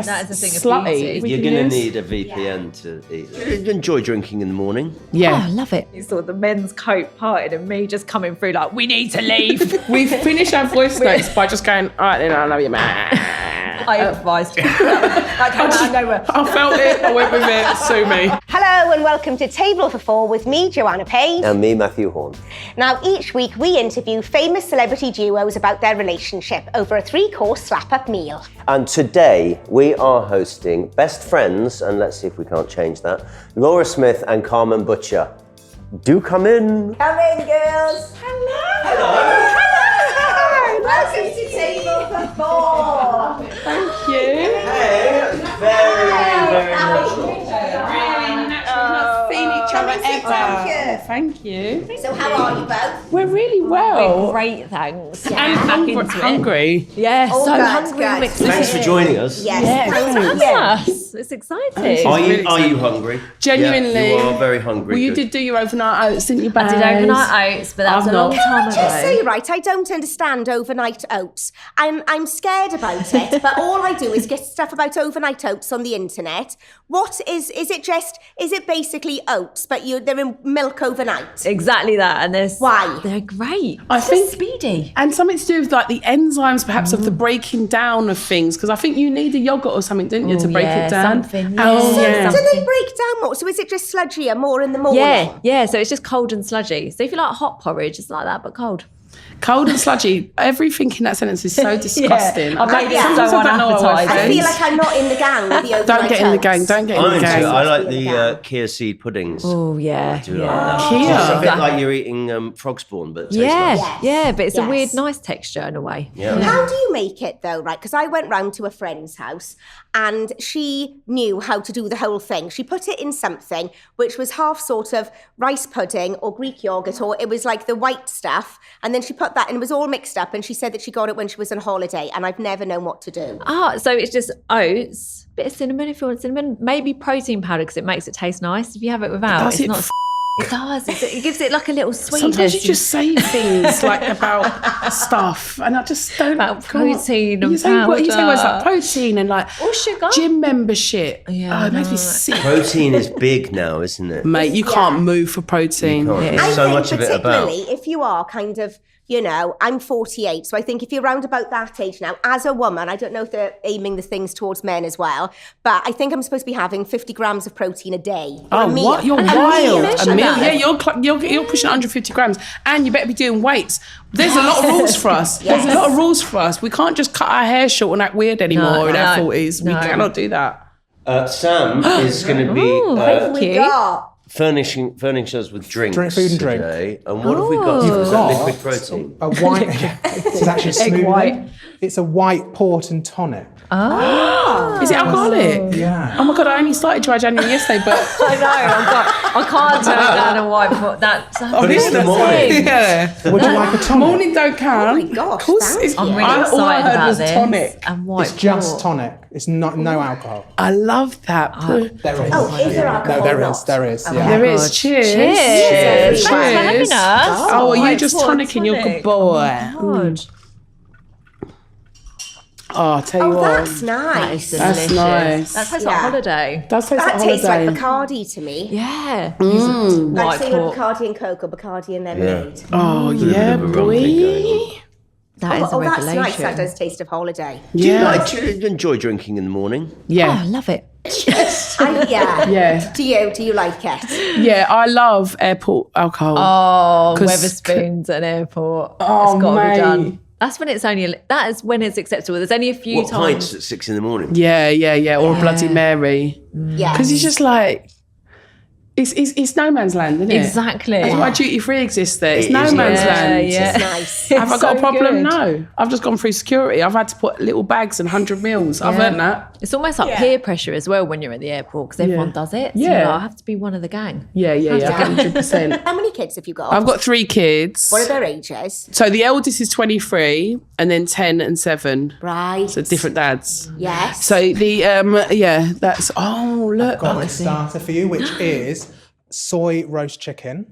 That is a thing of slutty. beauty. You're going to need a VPN to eat. Do you enjoy drinking in the morning? Yeah. Oh, I love it. You saw the men's coat parted and me just coming through like, we need to leave. We finished our voice notes by just going, all right then, I love you, man. I improvised. That came out of nowhere. I felt it, I went with it, sue me. Hello and welcome to Table for Four with me, Joanna Page. And me, Mathew Horne. Now, each week we interview famous celebrity duos about their relationship over a 3-course slap-up meal. And today we are hosting best friends, and let's see if we can't change that, Laura Smyth and Carmen Butcher. Do come in. Come in, girls. Hello. Welcome to Table for Four. Thank you. Hey, very nice. Seen each other ever. Thank you. Thank you. So how are you both? We're really well. We're great, thanks. And hungry. Yeah, Oh, so good, hungry. I'm good. excited. Thanks for joining us. Yes. Thank you. Yes, it's exciting. Are you hungry? Genuinely. Yeah, you are very hungry. Well, you Good. did do your overnight oats, didn't you, babes? I did overnight oats, but that was I've a long not. time Can I just say, ago. right, I don't understand overnight oats. I'm scared about it, but all I do is get stuff about overnight oats on the internet. What is it basically oats, but they're in milk overnight? Exactly that, and Why? they're great. I It's think- just speedy. And something to do with like the enzymes, perhaps, of the breaking down of things. Because I think you need a yogurt or something, didn't you, to break it down? something, Oh, yeah. yeah. Do they break down more? So is it just sludgier more in the morning? Yeah. So it's just cold and sludgy. So if you like hot porridge, it's like that, but cold. Cold and sludgy. Everything in that sentence is so disgusting. I made it Sometimes so I don't know what I unappetising. I feel like I'm not in the gang with the overnight Don't get in the oats. gang. Don't get in I'm the into it. gang. I like the Kia seed puddings. Oh, yeah. I do like that. Kia. It's a bit like you're eating frog spawn, but it tastes Yeah, nice. Yes. yeah, but it's a Yes. weird, nice texture in a way. Yeah. How do you make it though, right? Because I went round to a friend's house and she knew how to do the whole thing. She put it in something which was half sort of rice pudding or Greek yogurt, or it was like the white stuff. And then she put that and it was all mixed up. And she said that she got it when she was on holiday. And I've never known what to do. So it's just oats, bit of cinnamon if you want cinnamon, maybe protein powder because it makes it taste nice. If you have it without, Does it's it not. It does. It gives it like a little sweetness. Sometimes you just say things like about stuff, and I just don't. About protein and you say words powder. like protein and like Or sugar. gym membership. Yeah, it makes no. me sick. Protein is big now, isn't it? Mate, you can't move for protein. You can't. Yeah. There's I so think much of it about. particularly if you are kind of, I'm 48, so I think if you're around about that age now, as a woman, I don't know if they're aiming the things towards men as well, but I think I'm supposed to be having 50 grams of protein a day. for a Oh, meal. what? You're And wild. measure A meal? that. Yeah, you're pushing 150 grams, and you better be doing weights. There's a lot of rules for us. Yes. There's a lot of rules for us. We can't just cut our hair short and act weird anymore in our no, 40s. We no. cannot do that. Sam is going to be thank We you. got furnishing us with drinks Food and drink. today. And what have we got? You've got Liquid protein. a white. This is actually smoothie. white. It's a white port and tonic. Is it alcoholic? Yeah. Oh my God, I only started dry January yesterday, but I know. I can't turn down a white pot. That's But it's the morning. yeah. Would you like a tonic? Morning don't count. Oh my gosh, Of course, thank it's, you. I'm really all I excited heard about was this. tonic. And white It's just port. tonic. It's not no alcohol. I love that. There is. Oh, is there alcohol? No, there not? is. There is. Yeah. There God. is. Cheers. Cheers. Cheers. Thanks for having us. Oh, are you White just port tonicking? You're a good tonic. boy. God. Oh, I'll tell you Oh, what. that's nice. That's delicious. nice. That tastes Yeah. like holiday. Does taste That like tastes like holiday. Bacardi to me. Yeah. Like White saying port. Bacardi and Coke, Bacardi and lemonade. Oh, yeah, bit of a rum thing going boy. on. That is a Oh, that's revelation. nice. That does taste of holiday. Yeah. Do you enjoy drinking in the morning? Oh, Yeah. I love it. Yeah. Yeah. Do you like it? Yeah, I love airport alcohol. Oh, 'Cause- Weatherspoons at an airport. Oh, It's got to mate. be done. That's when it's only. That is when it's acceptable. There's only a few What, times. pints at 6 a.m? Yeah. Or a Bloody Mary. Yeah. Because it's just like, it's no man's land, isn't it? Exactly. That's why duty free exists there. It's It no is, man's yeah. land. Yeah. It's nice. Have I got a so problem? good. No. I've just gone through security. I've had to put little bags and 100 mils. I've Yeah. earned that. It's almost like peer pressure as well when you're at the airport because everyone does it. So Yeah. you're like, I have to be one of the gang. Yeah, 100%. How many kids have you got? I've got 3 kids. What are their ages? So the eldest is 23 and then 10 and 7. Right. So different dads. Yes. So the, that's, oh, look. Got a starter for you, which is soy roast chicken.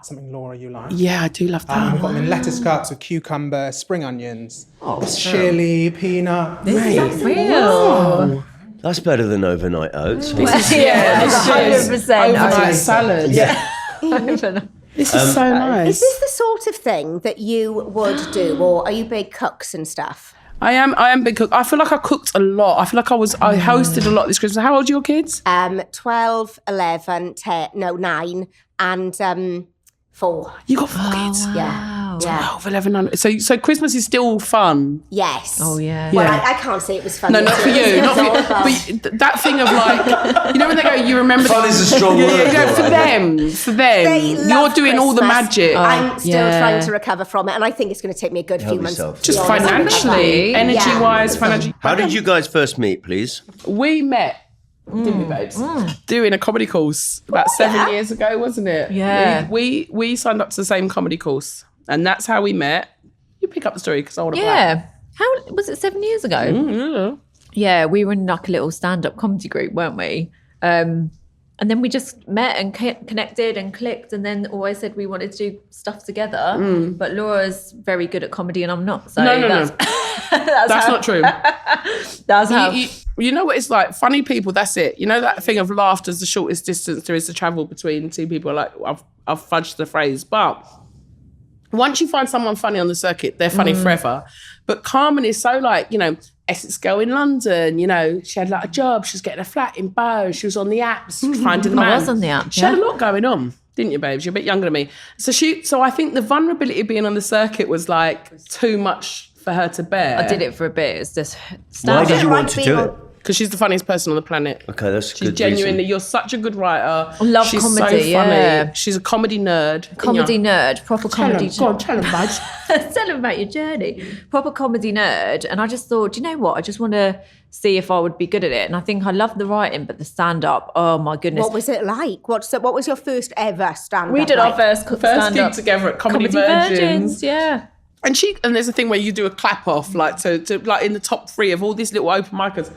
Something, Laura, you like. Yeah, I do love that. We've got them in lettuce cups with cucumber, spring onions, chili, peanut. Real. That's better than overnight oats. Yeah, this is 100% overnight oats. salad. Yeah. This is so nice. Is this the sort of thing that you would do, or are you big cooks and stuff? I am big cook. I feel like I cooked a lot. I feel like I hosted a lot this Christmas. How old are your kids? 12, 11, 10, no, 9, and 4. You got 4 kids. Yeah. 12, 11, 9. So Christmas is still fun. Yes. Oh, yeah. Well, Yeah. I can't say it was fun. No, not for you. Not for you. But that thing of like, you know when they go, you remember Fun is a strong word. for them. They You're love doing all the Christmas. magic. I'm still yeah. trying to recover from it, and I think it's going to take me a good few months. yourself. to be Just honest. financially, Yeah. energy-wise, financially. How did you guys first meet, please? We met, didn't we, babes? Doing a comedy course about 7 years ago, wasn't it? Yeah. We signed up to the same comedy course, and that's how we met. You pick up the story because I want to. Yeah. How was it 7 years ago? Yeah, we were in like a little stand-up comedy group, weren't we? And then we just met and connected and clicked, and then always said we wanted to do stuff together. But Laura's very good at comedy and I'm not. So No. that's Not true. That's how. You know what it's like? Funny people, that's it. You know that thing of laughter's the shortest distance there is to travel between two people. Like, I've fudged the phrase. But once you find someone funny on the circuit, they're funny forever. But Carmen is so like, Essex girl in London, she had like a job, she was getting a flat in Bow, she was on the apps, finding a man. I was on the app, She had a lot going on, didn't you, babes? You're a bit younger than me. So I think the vulnerability of being on the circuit was like too much for her to bear. I did it for a bit. It's just Why stand did you Right, want to being do on- it? Because she's the funniest person on the planet. Okay, that's a She's good genuinely, reason. you're such a good writer. I love She's comedy, so funny. yeah. She's a comedy nerd. comedy nerd, proper comedy. Go on, tell him, bud. Tell them about your journey. Proper comedy nerd. And I just thought, do you know what? I just want to see if I would be good at it. And I think I love the writing, but the stand-up, oh my goodness. What was it like? What was your first ever stand-up? We did our first First stand-up. gig together at Comedy Virgins. Virgins. Yeah. And there's a thing where you do a clap off, like to like in the top 3 of all these little open micers.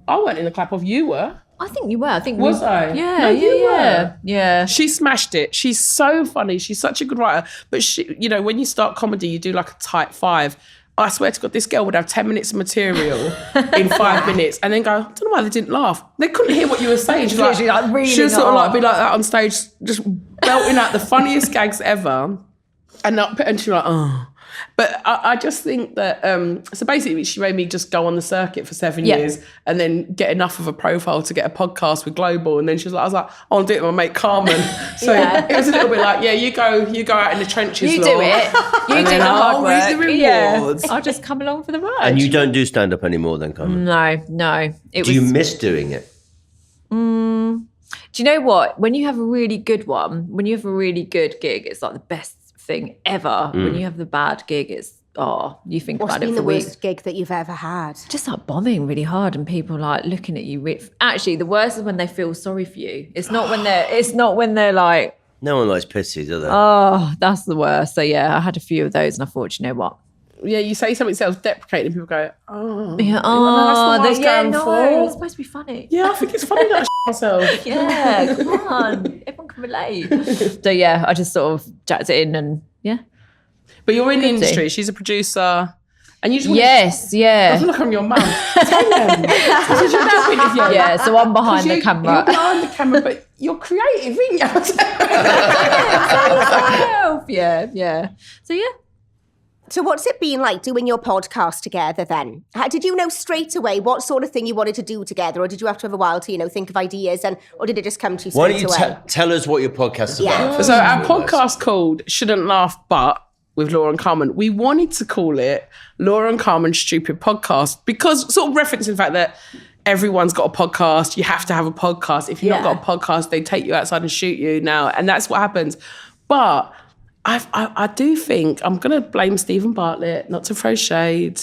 I weren't in the clap off, you were. I think you were. I think Was I? Yeah, No, you were. Yeah. She smashed it. She's so funny. She's such a good writer. But she, when you start comedy, you do like a tight 5. I swear to God, this girl would have 10 minutes of material in 5 minutes and then go, I don't know why they didn't laugh. They couldn't hear what you were saying. She's Literally, like, reeling she'll sort of it like off. be like that on stage, just belting out the funniest gags ever. And she's like, oh. But I just think that, so basically she made me just go on the circuit for 7 Yeah. years and then get enough of a profile to get a podcast with Global. And then she was like, I was like, I want to do it with my mate Carmen. So it was a little bit like, yeah, you go out in the trenches, You do Laura. it. You And do then the hard where's work. the Yeah. rewards? I'll just come along for the ride. And you don't do stand-up anymore then, Carmen? No. Do you miss doing it? Do you know what? When you have a really good one, when you have a really good gig, it's like the best thing ever. When you have the bad gig, it's, you think What's about it been for the weeks. worst gig that you've ever had? Just like bombing really hard and people like looking at you. Actually, the worst is when they feel sorry for you. It's not when they're like, No one likes pissy, do they? oh, that's the worst. So yeah, I had a few of those and I thought, you know what? Yeah, you say something self-deprecating and people go, oh. Yeah, that's not what I was going no, for. it's supposed to be funny. Yeah, I think it's funny that I myself. Yeah, come on. Everyone can relate. So yeah, I just sort of jacked it in and yeah. But you're in the Good industry. day. She's a producer. And you just Yes, I yeah. feel like I'm your mum. Tell them. This is your dad with you. Yeah, so I'm behind the You're camera. behind the camera, but you're creative, aren't you? Yeah. So yeah. So what's it been like doing your podcast together then? Did you know straight away what sort of thing you wanted to do together, or did you have to have a while to, think of ideas, or did it just come to you Why straight don't you away? tell us what your podcast's Yeah. about? So our podcast called Shouldn't Laugh But with Laura and Carmen. We wanted to call it Laura and Carmen's Stupid Podcast because sort of referencing the fact that everyone's got a podcast. You have to have a podcast. If you've not got a podcast, they take you outside and shoot you now. And that's what happens. But I do think, I'm going to blame Stephen Bartlett, not to throw shade,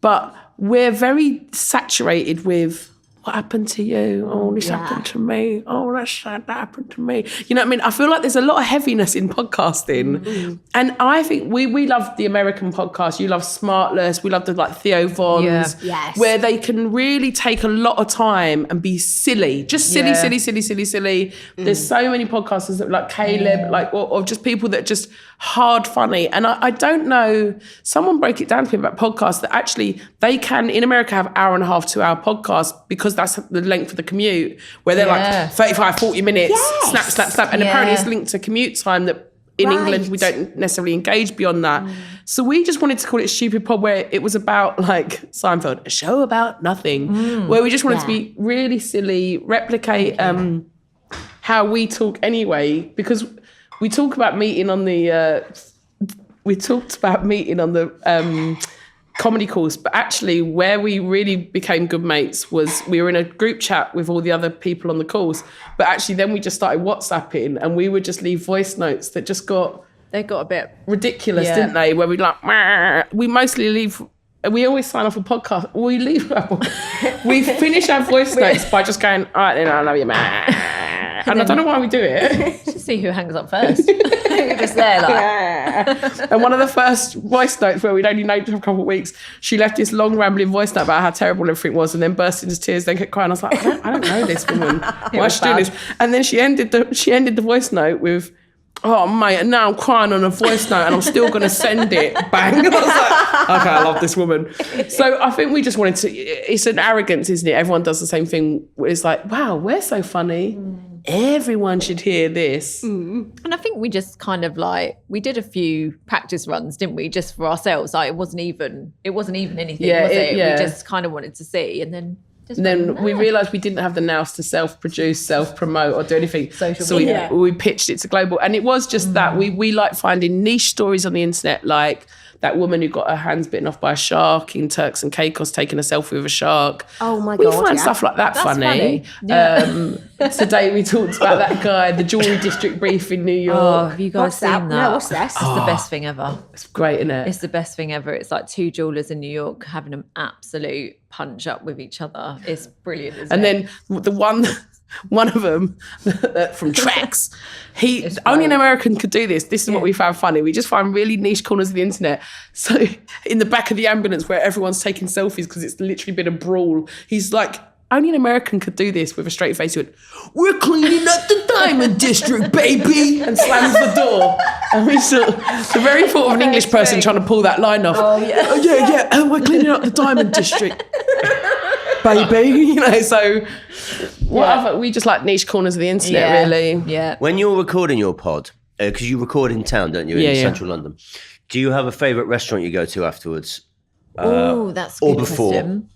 but we're very saturated with what happened to you? Oh, this happened to me. Oh, that's sad, that happened to me. You know what I mean? I feel like there's a lot of heaviness in podcasting. Mm-hmm. And I think we love the American podcast. You love Smartless. We love the Theo Vons. Yeah. Yes. Where they can really take a lot of time and be silly. Just silly, Yeah. silly. There's so many podcasters that like Caleb, or just people that are just hard funny. And I don't know, someone broke it down to me about podcasts that actually they can, in America, have 1.5 to 2 hour podcasts because because that's the length of the commute, where they're like 35, 40 minutes, snap, snap, snap. And apparently it's linked to commute time that in England we don't necessarily engage beyond that. So we just wanted to call it Stupid Pod, where it was about like Seinfeld, a show about nothing, where we just wanted to be really silly, replicate how we talk anyway, because we talk about meeting on the comedy course, but actually where we really became good mates was we were in a group chat with all the other people on the course, but actually then we just started WhatsApping, and we would just leave voice notes that just got a bit ridiculous, didn't they? Where we'd like, we mostly leave, we always sign off a podcast, we finish our voice notes by just going, all right then, I love you, man. And I don't know why we do it. Just see who hangs up first. You're just there like. And one of the first voice notes where we'd only known for a couple of weeks, she left this long rambling voice note about how terrible everything was, and then burst into tears, then kept crying. I was like, I don't know this woman. Why is she doing this? And then she ended the voice note with, oh mate, and now I'm crying on a voice note and I'm still going to send it. Bang. I was like, okay, I love this woman. So I think we just wanted to, it's an arrogance, isn't it? Everyone does the same thing. It's like, wow, we're so funny. Everyone should hear this. And I think we just kind of like, we did a few practice runs, didn't we? Just for ourselves. Like it wasn't even anything, was it? We just kind of wanted to see, and then we realised we didn't have the nous to self-produce, self-promote or do anything. So we pitched it to global. And it was just that. We like finding niche stories on the internet, like that woman who got her hands bitten off by a shark in Turks and Caicos taking a selfie with a shark. Oh my God. We find stuff like that funny. Yeah. Today we talked about that guy, the Jewelry District Brief in New York. Oh, have you guys seen that? No, what's this? It's the best thing ever. It's great, isn't it? It's the best thing ever. It's like two jewellers in New York having an absolute punch up with each other. It's brilliant, isn't and it? then the one of them from Tracks, only an American could do this. This is what we found funny. We just find really niche corners of the internet. So in the back of the ambulance where everyone's taking selfies because it's literally been a brawl, he's like, only an American could do this with a straight face. He went, we're cleaning up the Diamond District, baby, and slams the door. And we saw the very thought of an English person trying to pull that line off. Oh, yeah. We're cleaning up the Diamond District, baby. So whatever. We just like niche corners of the internet, really. Yeah. When you're recording your pod, because you record in town, don't you, in central London, do you have a favourite restaurant you go to afterwards? Oh, that's a good question.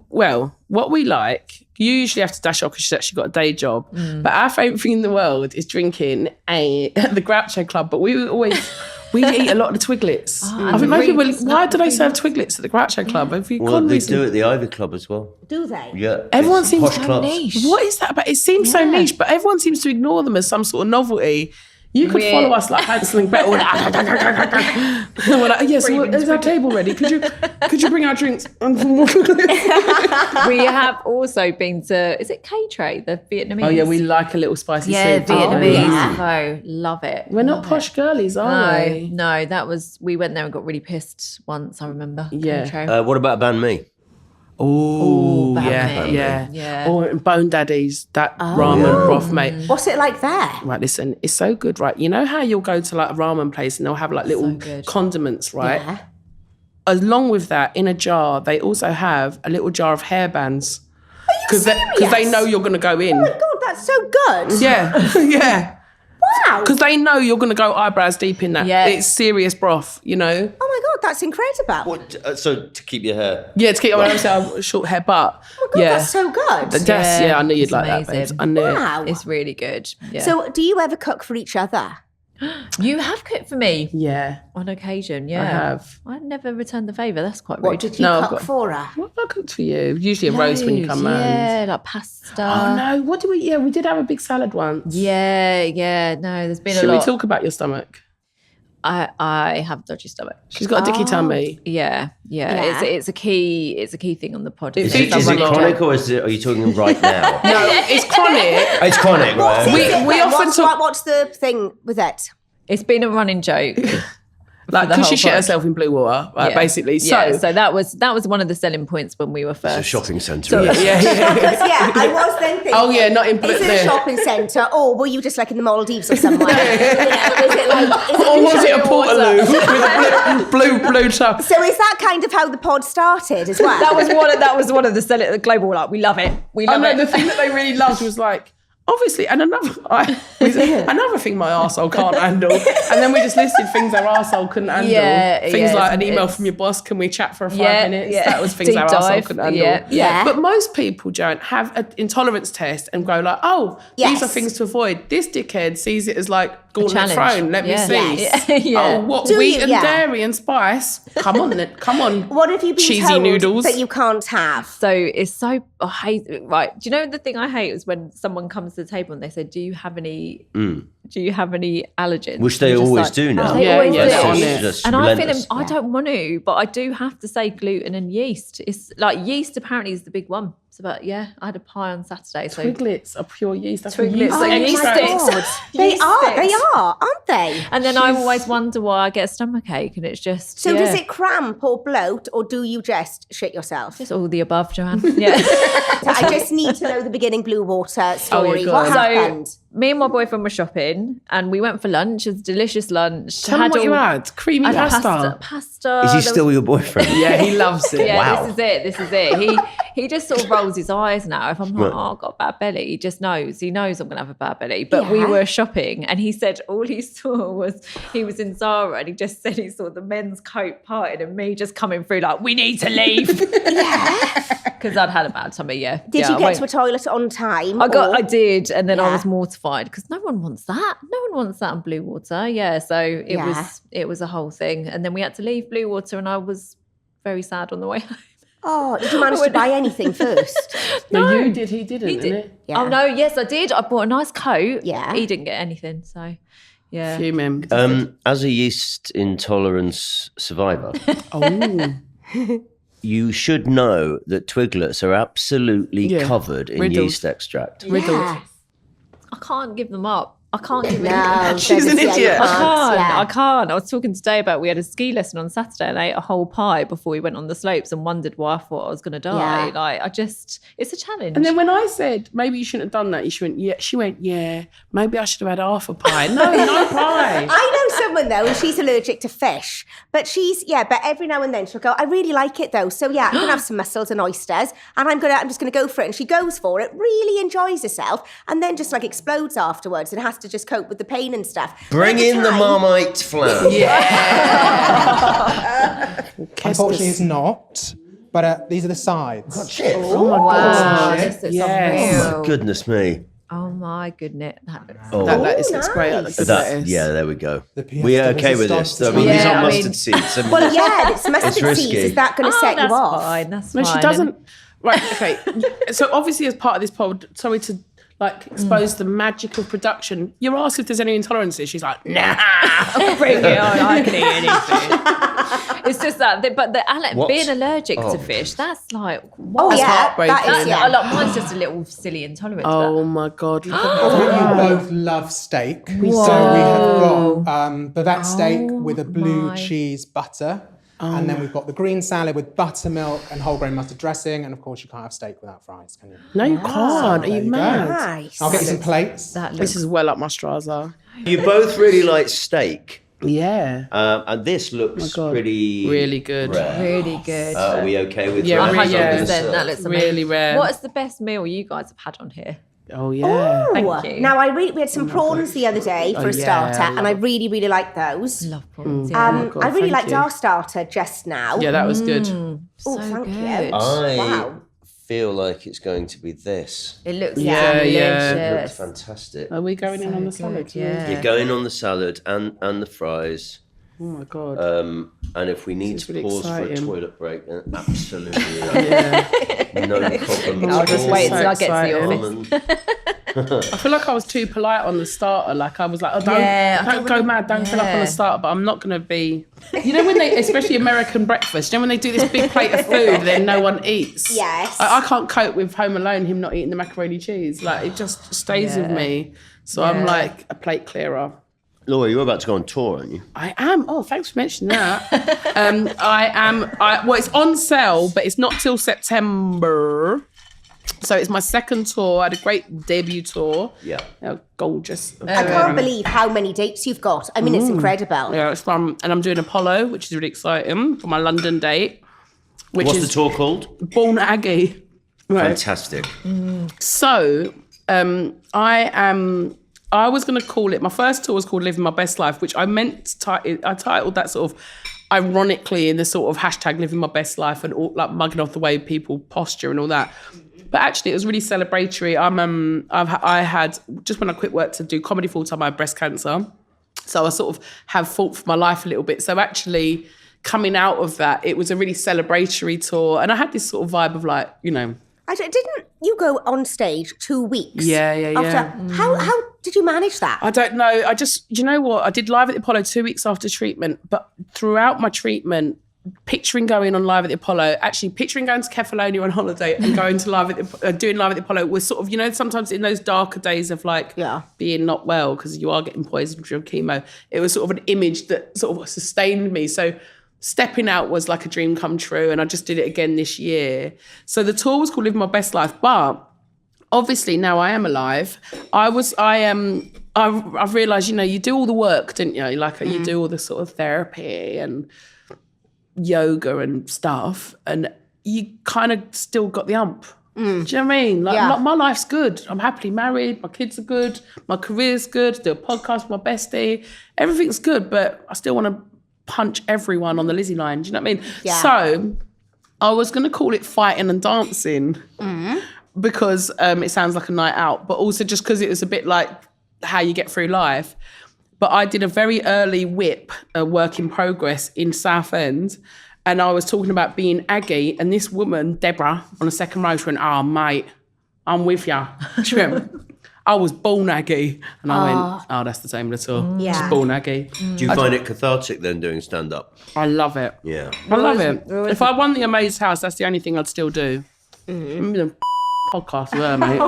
Well, what we like, you usually have to dash off because she's actually got a day job. But our favourite thing in the world is drinking at the Groucho Club. But we eat a lot of the Twiglets. I think most people, why do they serve Twiglets at the Groucho Club? They do at the Ivy Club as well. Do they? Yeah. Everyone seems so niche. What is that about? It seems so niche, but everyone seems to ignore them as some sort of novelty. You could follow us like Hansel and Gretel. We're like, yes, is our table ready? Could you bring our drinks? We have also been to, is it K-Tray, the Vietnamese? Oh yeah, we like a little spicy soup. Vietnamese. Oh, love it. We're not posh girlies, are we? No, we went there and got really pissed once, I remember. Yeah. K-Tray. What about banh mi? Oh, yeah. Or Bone Daddy's, that ramen broth, mate. What's it like there? Right, listen, it's so good, right? You know how you'll go to like a ramen place and they'll have like little condiments, right? Yeah. Along with that, in a jar, they also have a little jar of hairbands. Are you serious? Because they know you're going to go in. Oh my God, that's so good. Yeah, yeah. Wow. Because they know you're going to go eyebrows deep in that. Yeah. It's serious broth, you know? Oh my God, that's incredible. So to keep your hair? Yeah, to keep your short hair, but Oh my God, that's so good. I knew you'd like amazing. that, babes. I knew it. Wow. It's really good. Yeah. So do you ever cook for each other? You have cooked for me Yeah, on occasion, yeah. I have. I never returned the favour. That's quite rude. What did you cook for her? What have I cooked for you? Usually a roast when you come round. Yeah, like pasta. Oh no, what do we? Yeah, we did have a big salad once. Yeah. No, there's been Should a lot. we talk about your stomach? I have a dodgy stomach. She's got a dicky tummy. Yeah. It's a key thing on the pod. It Is features it a lot. chronic or are you talking right now? No, it's chronic. It's chronic, right? We often talk. What's the thing with it? It's been a running joke Like, the because she whole shit pod. herself in blue water, basically. So that was one of the selling points when we were first. It's a shopping centre. So- isn't it? Because, I was then thinking. Oh, yeah, not in Is it a shopping centre, or were you just like in the Maldives or somewhere? Is it like? Or was it a Portaloo with a blue top? So is that kind of how the pod started as well? That was one of the selling. The global like we love it. We love it. The thing that they really loved was like, obviously, and another thing my arsehole can't handle. And then we just listed things our arsehole couldn't handle. Things like an email from your boss, can we chat for 5 minutes? Yeah. That was things Deep our dive. arsehole couldn't handle. Yeah. But most people, Joan, have an intolerance test and go like, oh, these are things to avoid. This dickhead sees it as like gauntlet challenge. thrown. Let me see. Yes. Oh, what Do wheat you? and Yeah. dairy and spice? Come on, then. Come on. What have you been cheesy told noodles that you can't have? So it's so I hate it. Right. Do you know the thing I hate is when someone comes to the table and they say, "Do you have any allergens?" Which they You're just always like, do now. They Yeah, always yeah, do. they're on It's it. just And I feel relentless. I don't want to, but I do have to say gluten and yeast. It's like yeast apparently is the big one. So, but I had a pie on Saturday. So Twiglets are pure yeast. That's Twiglets yeast are yeast extract. sticks. They Yeast are, sticks. aren't they? And then I always wonder why I get a stomachache, and it's just So does it cramp or bloat, or do you just shit yourself? Just all the above, Joanne. Yeah. I just need to know the beginning blue water story. go What on. happened? Me and my boyfriend were shopping, and we went for lunch. It was a delicious lunch. Tell me what you had. Creamy I had pasta. Pasta. Is he There still was- your boyfriend? Yeah, he loves it. Yeah, Wow. this is it. He just sort of rolls his eyes now. If I'm like, Right. oh, I've got a bad belly, he just knows. He knows I'm going to have a bad belly. But we Yeah. were shopping, and he said all he saw was he was in Zara, and he just said he saw the men's coat parted and me just coming through like, we need to leave. Because I'd had a bad tummy. Yeah. Did you get to a toilet on time? I did, and then I Yeah. was mortified because no one wants that. No one wants that in blue water. Yeah, so it was a whole thing, and then we had to leave blue water, and I was very sad on the way home. Oh, did you manage to buy anything first? No, you did. He didn't, He did. didn't Yeah. Oh no, yes, I did. I bought a nice coat. Yeah. He didn't get anything, so yeah. he? Fuming. As a yeast intolerance survivor, you should know that Twiglets are absolutely Yeah. covered in Riddled. yeast extract. Yeah. I can't give them up. I can't give No, them She's an Dennis, idiot. you I can't. can't. I was talking today about we had a ski lesson on Saturday and I ate a whole pie before we went on the slopes and wondered why I thought I was going to die. Yeah. Like it's a challenge. And then when I said, maybe you shouldn't have done that, she went, yeah, maybe I should have had half a pie. No pie. I know someone though, and she's allergic to fish, but but every now and then she'll go, I really like it though, so yeah, I'm gonna have some mussels and oysters, and I'm just gonna go for it. And she goes for it, really enjoys herself, and then just like explodes afterwards and has to just cope with the pain and stuff. Bring But at in the time- Marmite flan. Unfortunately, it's not. But these are the sides. Shit. wow, shit. this looks Yes. unreal. Goodness me. Oh my goodness. That looks Oh, That lettuce looks great. I nice. like that, yeah, there we go. The pièce We are de okay with this. resistance I mean, is these Yeah, are I mustard mean- seeds. I mean, Well, yeah, it's mustard It's risky. seeds. Is that going to set you that's off? fine. That's No, fine. she doesn't. Right, okay. So obviously, as part of this pod, sorry to expose the magic of production. You're asked if there's any intolerances. She's like, nah. Bring it on. I can eat anything. It's just that, What? being allergic Oh. to fish, that's like, Oh, That's yeah, heartbreaking. that is, yeah. mine's just a little silly intolerance. Oh my God. Look I think you both love steak. So we have got bavette steak with a blue my. cheese butter. And then we've got the green salad with buttermilk and whole grain mustard dressing. And of course, you can't have steak without fries, can you? No, you can't. Are There you you go. mad? Nice. I'll get you some plates. That looks This is well up my strata. you both really like steak. Yeah. And this looks God. pretty Really good. rare. really good. Are we okay with Yeah, that? really, yeah. 100%. That looks amazing. Really rare. What is the best meal you guys have had on here? Oh, yeah. Thank you. Now, we had some prawns the other day for a yeah, starter, I and I really, really like those. Love prawns. God, I really thank liked you. our starter just now. Yeah, that was good. Oh, so thank good. you. I Wow. feel like it's going to be this. It looks Yeah, It delicious. looks fantastic. Are we going in on the salad? Good, yeah. You're going on the salad and the fries. Oh, my God. And if we need This is to really pause for a exciting. toilet break, then absolutely yeah. no problem. I'll just wait till I get to the exciting. office. I feel like I was too polite on the starter. Like I was like, oh, Yeah, I don't don't go wanna- mad, don't fill up on yeah. the starter. But I'm not going to be. You know when they, especially American breakfast, you know when they do this big plate of food, then no one eats. Yes. I can't cope with Home Alone, him not eating the macaroni cheese. Like it just stays with me. So I'm Yeah. like a plate clearer. Laura, you're about to go on tour, aren't you? I am. Oh, thanks for mentioning that. I am. Well, it's on sale, but it's not till September. So it's my second tour. I had a great debut tour. Yeah. Gorgeous. I can't believe how many dates you've got. I mean, it's incredible. Yeah, it's fun. And I'm doing Apollo, which is really exciting, for my London date. What's the tour called? Born Aggie. Right. Fantastic. So I was going to call it, my first tour was called Living My Best Life, which I titled that sort of ironically in the sort of hashtag Living My Best Life and all, like mugging off the way people posture and all that. But actually, it was really celebratory. I had, just when I quit work to do comedy full time, I had breast cancer. So I sort of have fought for my life a little bit. So actually, coming out of that, it was a really celebratory tour. And I had this sort of vibe of like, you know. Didn't you go on stage 2 weeks? Yeah. How did you manage that? I don't know. You know what? I did Live at the Apollo 2 weeks after treatment. But throughout my treatment, picturing going on Live at the Apollo, actually picturing going to Kefalonia on holiday and going to doing Live at the Apollo was sort of, you know, sometimes in those darker days of like being not well because you are getting poisoned from chemo, it was sort of an image that sort of sustained me. So stepping out was like a dream come true, and I just did it again this year. So the tour was called Living My Best Life, but obviously now I am alive. I've realised, you know, you do all the work, didn't you? Like you do all the sort of therapy and yoga and stuff, and you kind of still got the ump. Do you know what I mean? Like my life's good. I'm happily married. My kids are good. My career's good. Do a podcast with my bestie. Everything's good, but I still want to punch everyone on the Lizzie line. Do you know what I mean? Yeah. So I was going to call it Fighting and Dancing because it sounds like a night out, but also just because it was a bit like how you get through life. But I did a very early whip, a work in progress in Southend, and I was talking about being Aggie, and this woman, Deborah, on the second row, she went, "Oh, mate, I'm with ya." She went, "I was born Aggie." And I went, "Oh, that's the same little. Yeah. Just born Aggie." Do you find it cathartic then doing stand-up? I love it. Yeah. I love it. If I won the Amaze House, that's the only thing I'd still do. Podcast with her, mate.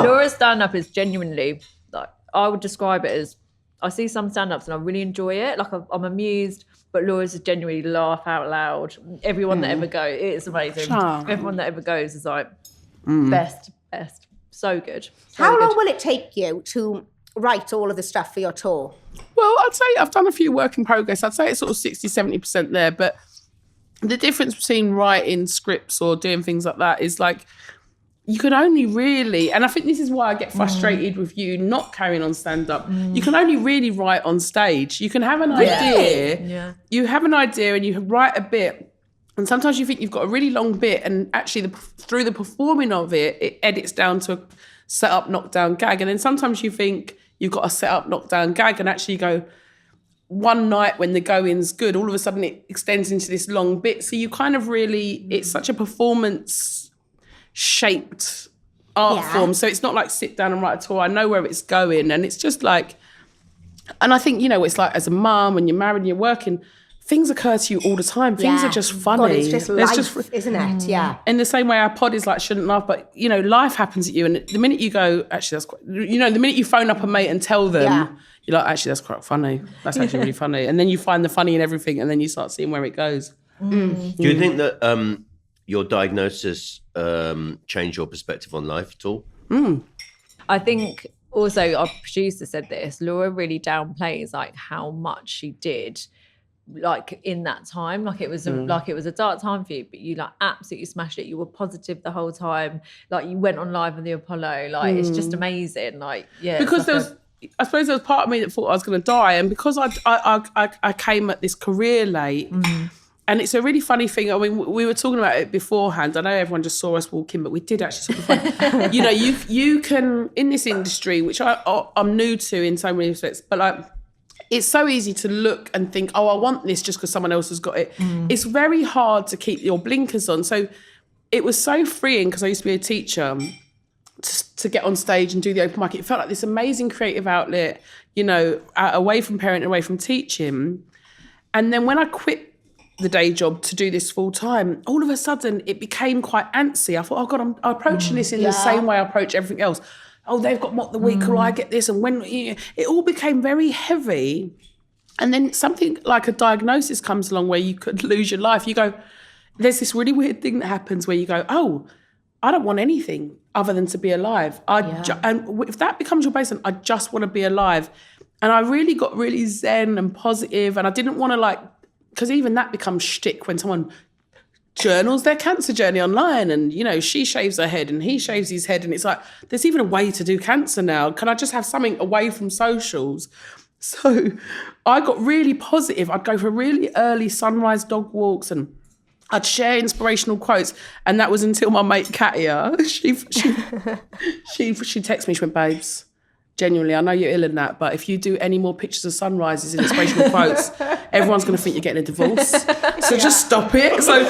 Laura's stand-up is genuinely, like, I would describe it as, I see some stand-ups and I really enjoy it. Like, I'm amused, but Laura's is genuinely laugh out loud. Everyone that ever goes, it's amazing. Everyone that ever goes is like, best. So good. How long will it take you to write all of the stuff for your tour? Well, I'd say I've done a few work in progress. I'd say it's sort of 60-70% there. But the difference between writing scripts or doing things like that is like, you can only really, and I think this is why I get frustrated with you not carrying on stand-up. You can only really write on stage. You can have an idea. Yeah. You have an idea and you write a bit. And sometimes you think you've got a really long bit, and actually through the performing of it, it edits down to a set up, knock down, gag. And then sometimes you think you've got a set up, knock down, gag, and actually you go, one night when the going's good, all of a sudden it extends into this long bit. So you kind of really, it's such a performance-shaped art form. So it's not like sit down and write a tour. I know where it's going. And it's just like, and I think, you know, it's like as a mum, when you're married and you're working, things occur to you all the time. Things are just funny. God, it's just life, isn't it? Yeah. In the same way our pod is like shouldn't laugh, but, you know, life happens at you. And the minute you go, actually, that's quite, you know, the minute you phone up a mate and tell them, you're like, actually, that's quite funny. That's actually really funny. And then you find the funny in everything, and then you start seeing where it goes. Do you think that your diagnosis changed your perspective on life at all? I think also our producer said this, Laura really downplays like how much she did like in that time. Like it was a dark time for you, but you like absolutely smashed it. You were positive the whole time. Like you went on Live on the Apollo. Like it's just amazing. Like because I suppose there was part of me that thought I was going to die, and because I came at this career late, and it's a really funny thing. I mean, we were talking about it beforehand. I know everyone just saw us walk in, but we did actually sort of find, you know, you can in this industry, which I'm new to in so many respects, but like it's so easy to look and think, oh, I want this just because someone else has got it. It's very hard to keep your blinkers on. So it was so freeing because I used to be a teacher. To get on stage and do the open mic, it felt like this amazing creative outlet, you know, away from parenting, away from teaching. And then when I quit the day job to do this full time, all of a sudden it became quite antsy. I thought, oh God, I'm approaching this in the same way I approach everything else. oh, they've got Mock the Week, or I get this. And when it all became very heavy. And then something like a diagnosis comes along where you could lose your life. You go, there's this really weird thing that happens where you go, oh, I don't want anything other than to be alive. And if that becomes your baseline, I just want to be alive. And I really got really zen and positive, and I didn't want to because even that becomes shtick when someone journals their cancer journey online, and she shaves her head and he shaves his head, and it's like, there's even a way to do cancer now. Can I just have something away from socials? So I got really positive. I'd go for really early sunrise dog walks, and I'd share inspirational quotes. And that was until my mate Katia, she texted me, she went, babes, genuinely, I know you're ill in that, but if you do any more pictures of sunrises and inspirational quotes, everyone's going to think you're getting a divorce. So just stop it. So,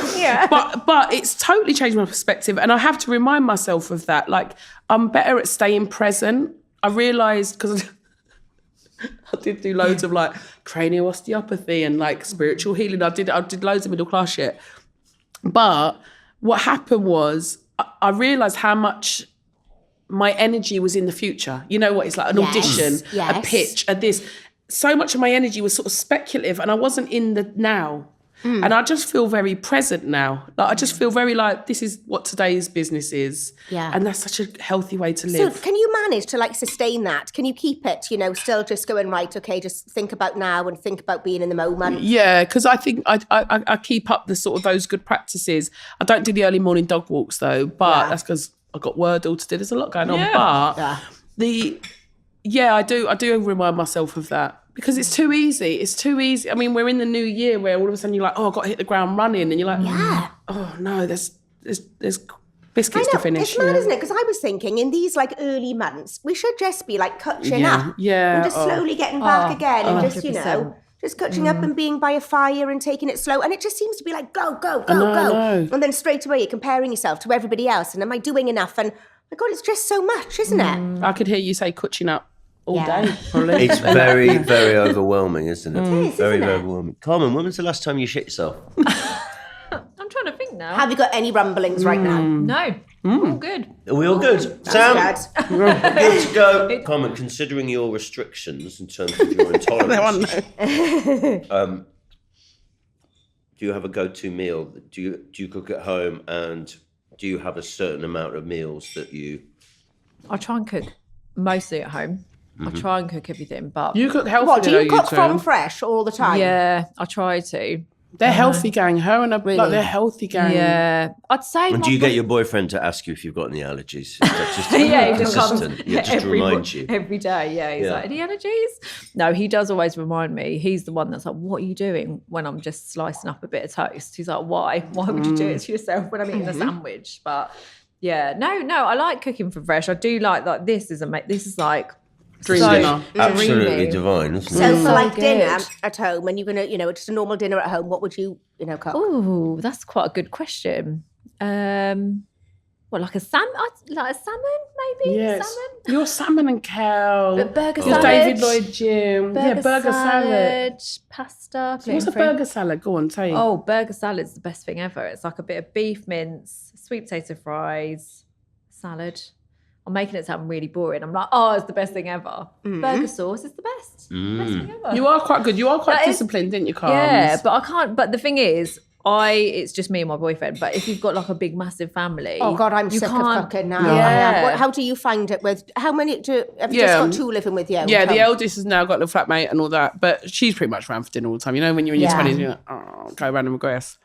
but it's totally changed my perspective. And I have to remind myself of that. I'm better at staying present. I realised, because I did do loads of cranial osteopathy and spiritual healing. I did loads of middle class shit. But what happened was I realised how much my energy was in the future. You know what? It's like an audition, a pitch, a this. So much of my energy was sort of speculative, and I wasn't in the now. And I just feel very present now. I just feel very this is what today's business is. Yeah. And that's such a healthy way to live. So can you manage to sustain that? Can you keep it, still just going, right, okay, just think about now and think about being in the moment? Yeah, because I think I keep up the sort of those good practices. I don't do the early morning dog walks though, but that's because I've got Wordle to do. There's a lot going on. But I do remind myself of that. Because it's too easy. It's too easy. I mean, we're in the new year where all of a sudden you're like, oh, I've got to hit the ground running. And you're like, oh, no, there's biscuits to finish. It's mad, isn't it? Because I was thinking in these early months, we should just be catching up. Yeah. And just slowly getting back again. And just, just catching up and being by a fire and taking it slow. And it just seems to be go. And then straight away you're comparing yourself to everybody else. And am I doing enough? And my God, it's just so much, isn't it? I could hear you say catching up all day, probably. It's very, very overwhelming, isn't it? It is, very, isn't very it? overwhelming. Carmen, when was the last time you shit yourself? I'm trying to think now. Have you got any rumblings right now? No. All good. Are we all good? Sam, good to go. Carmen, considering your restrictions in terms of your intolerance, do you have a go-to meal? Do you cook at home, and do you have a certain amount of meals that you... I try and cook mostly at home. I try and cook everything, but... You cook healthy. What, do you cook from fresh all the time? Yeah, I try to. They're healthy gang. Her and her, they're healthy gang. Yeah. I'd say... And do you get your boyfriend to ask you if you've got any allergies? That's just consistent. Just to remind you. Every day, He's like, any allergies? No, he does always remind me. He's the one that's like, what are you doing when I'm just slicing up a bit of toast? He's like, why? Why would you do it to yourself when I'm eating a sandwich? But yeah, no, I like cooking from fresh. I do like this is dream dinner. Absolutely divine, isn't it? So for dinner at home, and you're going to, just a normal dinner at home, what would you, cook? Oh, that's quite a good question. Like a salmon, maybe? Yes. Salmon? You're salmon and cow. But burger You're salad. David Lloyd Jim. Burger salad. Pasta. So what's a burger salad? Go on, say. Oh, burger salad's the best thing ever. It's like a bit of beef mince, sweet potato fries, salad. I'm making it sound really boring. I'm like, it's the best thing ever. Burger sauce is the best. Best thing ever. You are quite good. You are quite disciplined, didn't you, Carl? Yeah, but I can't. But the thing is, it's just me and my boyfriend. But if you've got a big, massive family, oh God, I'm sick of cooking now. Yeah. How do you find it with? How many have you just got two living with you? Yeah, the eldest has now got a little flatmate and all that, but she's pretty much around for dinner all the time. When you're in your 20s, you're like, go around and regress.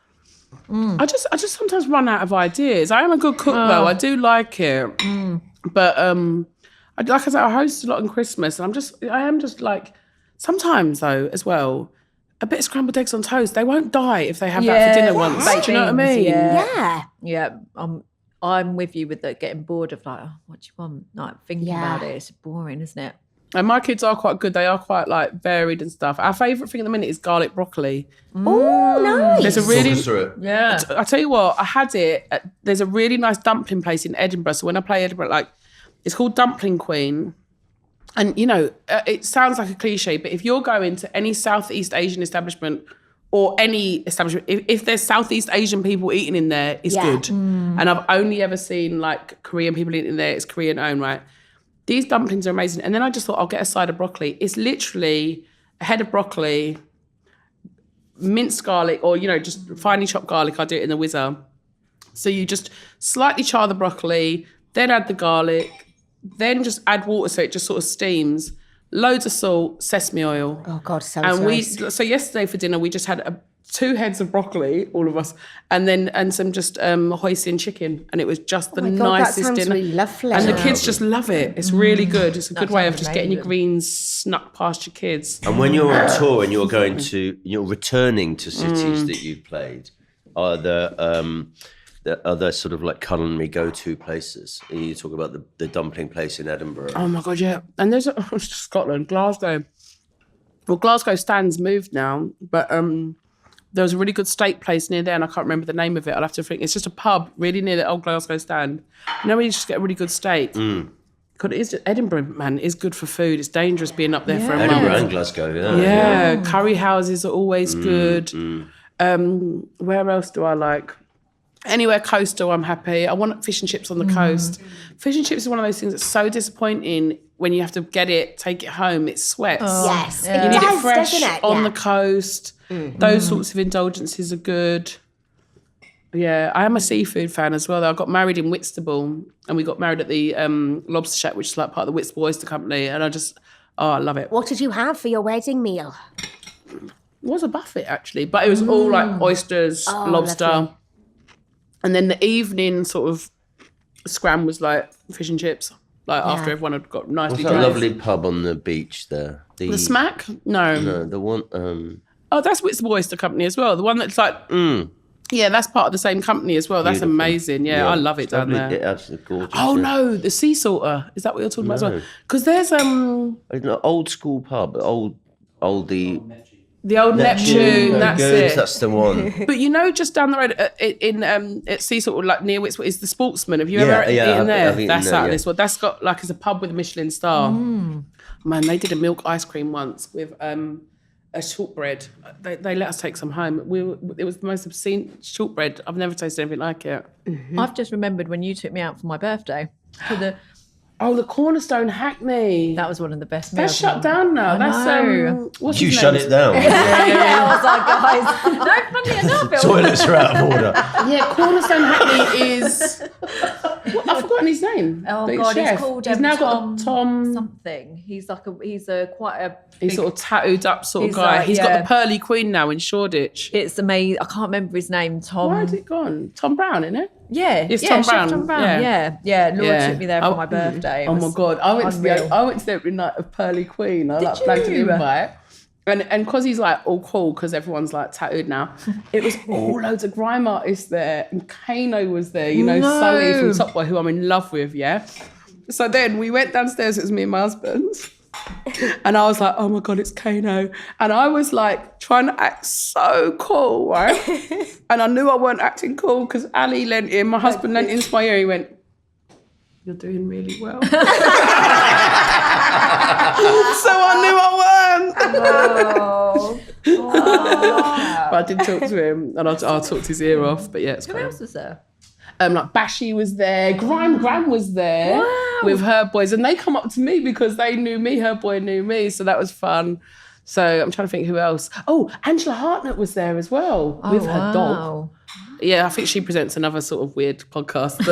I just sometimes run out of ideas. I am a good cook though. I do like it, but like I said, I host a lot on Christmas, and I am just sometimes though as well. A bit of scrambled eggs on toast. They won't die if they have that for dinner once. Do you know what I mean? Yeah. I'm with you with getting bored of what do you want? Thinking about it. It's boring, isn't it? And my kids are quite good. They are quite varied and stuff. Our favourite thing at the minute is garlic broccoli. Oh, nice. There's a really... Yeah. I tell you what, I had it. There's a really nice dumpling place in Edinburgh. So when I play Edinburgh, it's called Dumpling Queen. And, it sounds like a cliche, but if you're going to any Southeast Asian establishment or any establishment, if there's Southeast Asian people eating in there, it's good. And I've only ever seen Korean people eating in there. It's Korean owned, right? these dumplings are amazing. And then I just thought, I'll get a side of broccoli. It's literally a head of broccoli, minced garlic, or, just finely chopped garlic. I do it in the whizzer. So you just slightly char the broccoli, then add the garlic, then just add water so it just sort of steams. Loads of salt, sesame oil. Oh, God, sounds nice. So yesterday for dinner, we just had 2 heads of broccoli, all of us, and some just hoisin chicken. And it was just the nicest that sounds dinner. Really lovely. And the kids just love it. It's really good. It's a good way of just getting your amazing. greens snuck past your kids. And when you're on tour and you're returning to cities that you've played, are there other sort of like culinary go-to places? You talk about the dumpling place in Edinburgh. Oh my God, yeah. And there's Scotland, Glasgow. Well, Glasgow Stand's moved now, but there was a really good steak place near there, and I can't remember the name of it. I'll have to think. It's just a pub really near the old Glasgow Stand. When you just get a really good steak. God, Edinburgh, man, is good for food. It's dangerous being up there for a month. Edinburgh and Glasgow, Yeah, curry houses are always good. Where else do I like? Anywhere coastal, I'm happy. I want fish and chips on the coast. Fish and chips is one of those things that's so disappointing when you have to get it, take it home. It sweats. Yes, You need it fresh doesn't it? on the coast. Those sorts of indulgences are good. Yeah, I am a seafood fan as well, though. I got married in Whitstable, and we got married at the Lobster Shack, which is like part of the Whitstable Oyster Company, and I love it. What did you have for your wedding meal? It was a buffet, actually, but it was all like oysters, lobster. Lovely. And then the evening sort of scram was like fish and chips, after everyone had got nicely What's that dressed. lovely pub on the beach there? The Smack? No. No, the one... Oh, that's Whitstable Oyster Company as well. The one that's like... Yeah, that's part of the same company as well. That's Beautiful. amazing. Yeah, I love it down there. It's absolutely gorgeous. Oh, no, the Sea Salter. Is that what you're talking about as well? Because there's An old school pub, oldie... the old Neptune, that's good, it. that's the one. But just down the road at Sea Salter, like near Whitstable, is the Sportsman. Have you ever eaten there? I've eaten That's there, out of yeah. this one. That's got it's a pub with a Michelin star. Man, they did a milk ice cream once with a shortbread. They let us take some home. It was the most obscene shortbread. I've never tasted anything like it. I've just remembered when you took me out for my birthday to the. Oh, the Cornerstone Hackney. That was one of the best meals. That's shut down now. I That's know. what's You his shut name? it down. Yeah, I was like, guys, no, funny enough. It was, Toilets are out of order. Yeah, Cornerstone Hackney is. I've forgotten his name. oh The God, chef. he's called He's now got a Tom. something. He's like he's quite a. He's big- sort of tattooed up sort of He's guy. like, He's got yeah. the Pearly Queen now in Shoreditch. It's amazing. I can't remember his name. Tom. Why has it gone? Tom Brown, isn't it? Yeah, It's yeah, Tom Chef Brown. Tom Brown. Yeah. Laura took me there for my birthday. It Oh my was God. I went to unreal. the opening night of Pearly Queen. I Did blanked you? an invite. And because he's like all cool, because everyone's like tattooed now, it was all loads of grime artists there. And Kano was there, Sully from Top Boy, who I'm in love with, yeah? So then we went downstairs, it was me and my husband. And I was like, oh my God, it's Kano. And I was like trying to act so cool, right? And I knew I weren't acting cool because Ali leant in, my husband leant into my ear, he went, you're doing really well. So I knew I weren't. But I did talk to him and I talked his ear off, but yeah, it's Who fine. else was there? Like Bashy was there, Gram was there with her boys, and they come up to me because they knew me, her boy knew me, so that was fun. So I'm trying to think who else. Oh, Angela Hartnett was there as well with her dog. Yeah, I think she presents another sort of weird podcast.